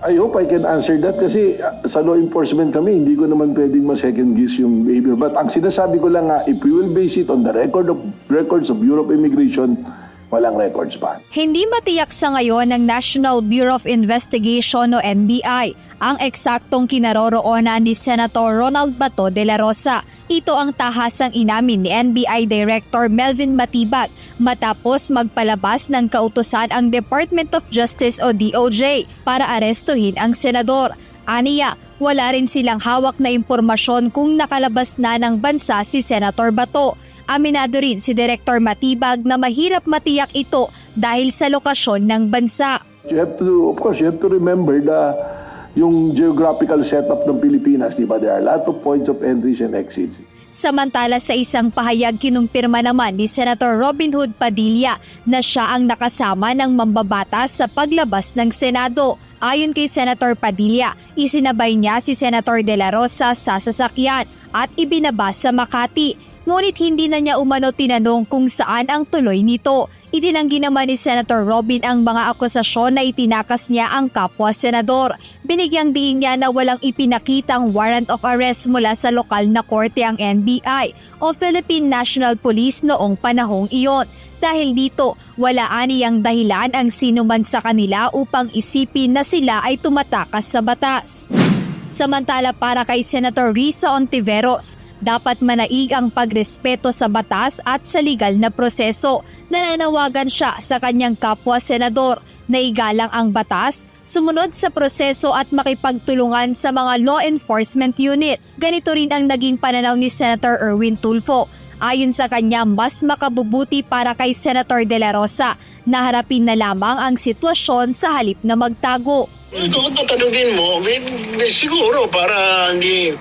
I hope I can answer that kasi sa law enforcement kami, hindi ko naman pwedeng ma-second guess yung behavior. But ang sinasabi ko lang nga, if we will base it on the records of Bureau of Immigration, walang records pa. Hindi matiyak sa ngayon ng National Bureau of Investigation o NBI ang eksaktong kinaroroonan ni Senator Ronald Bato de la Rosa. Ito ang tahasang inamin ni NBI Director Melvin Matibag matapos magpalabas ng kautusan ang Department of Justice o DOJ para arestuhin ang senador. Aniya, wala rin silang hawak na impormasyon kung nakalabas na ng bansa si Senator Bato. Aminado rin si Director Matibag na mahirap matiyak ito dahil sa lokasyon ng bansa. You have to remember yung geographical setup ng Pilipinas, di ba? There are a lot of points of entries and exits. Samantala sa isang pahayag kinumpirma naman ni Senator Robin Hood Padilla na siya ang nakasama ng mambabatas sa paglabas ng Senado. Ayon kay Senator Padilla, isinabay niya si Senator De La Rosa sa sasakyan at ibinaba sa Makati. Ngunit hindi na niya umano tinanong kung saan ang tuloy nito. Itinanggi naman ni Senator Robin ang mga akusasyon na itinakas niya ang kapwa senador. Binigyang diin niya na walang ipinakitang warrant of arrest mula sa lokal na korte ang NBI o Philippine National Police noong panahong iyon. Dahil dito, wala aniyang dahilan ang sinuman sa kanila upang isipin na sila ay tumatakas sa batas. Samantala para kay Senator Risa Ontiveros, dapat manaig ang pagrespeto sa batas at sa legal na proseso. Nananawagan siya sa kanyang kapwa senador na igalang ang batas, sumunod sa proseso at makipagtulungan sa mga law enforcement unit. Ganito rin ang naging pananaw ni Senator Erwin Tulfo. Ayon sa kanya, mas makabubuti para kay Senator De La Rosa na harapin na lamang ang sitwasyon sa halip na magtago. Kung tatanungin mo, siguro para hindi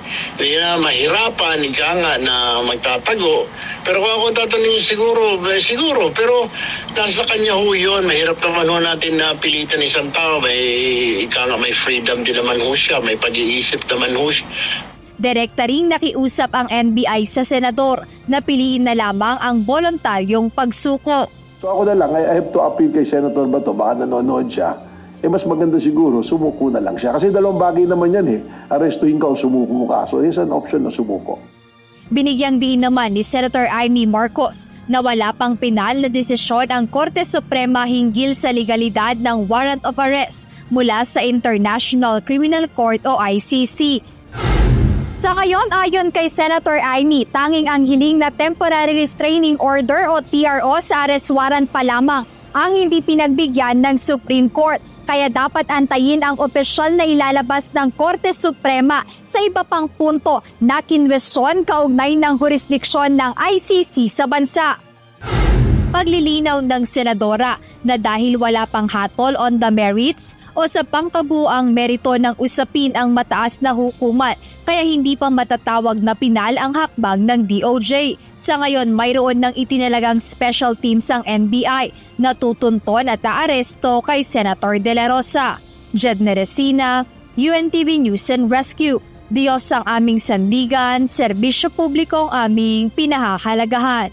na mahirapan, ika nga na magtatago. Pero kung ako tatanungin siguro. Pero nasa kanya ho yun. Mahirap naman ho natin na pilitan isang tao. May freedom din naman ho siya. May pag-iisip naman ho siya. Direkta ring nakiusap ang NBI sa senador na piliin na lamang ang voluntaryong pagsuko. So ako na lang, I have to appeal kay Senator Bato, baka nanonood siya. Mas maganda siguro, sumuko na lang siya. Kasi dalawang bagay naman yan Arestuhin ka o sumuko ka. So here's an option na sumuko. Binigyang din naman ni Senator Amy Marcos na wala pang pinal na desisyon ang Korte Suprema hinggil sa legalidad ng warrant of arrest mula sa International Criminal Court o ICC. Sa ngayon, ayon kay Senator Amy, tanging ang hiling na Temporary Restraining Order o TRO sa arrest warrant pa lamang ang hindi pinagbigyan ng Supreme Court. Kaya dapat antayin ang opisyal na ilalabas ng Korte Suprema sa iba pang punto na kinwestiyon kaugnay ng jurisdiksyon ng ICC sa bansa. Paglilinaw ng senadora na dahil wala pang hatol on the merits o sa pangkabuang merito ng usapin ang mataas na hukuman kaya hindi pa matatawag na pinal ang hakbang ng DOJ. Sa ngayon mayroon ng itinalagang special teams ang NBI na tutunton at aaresto kay Senator De La Rosa. Jed Neresina, UNTV News and Rescue. Diyos ang aming sandigan, serbisyo publiko ang aming pinahahalagahan.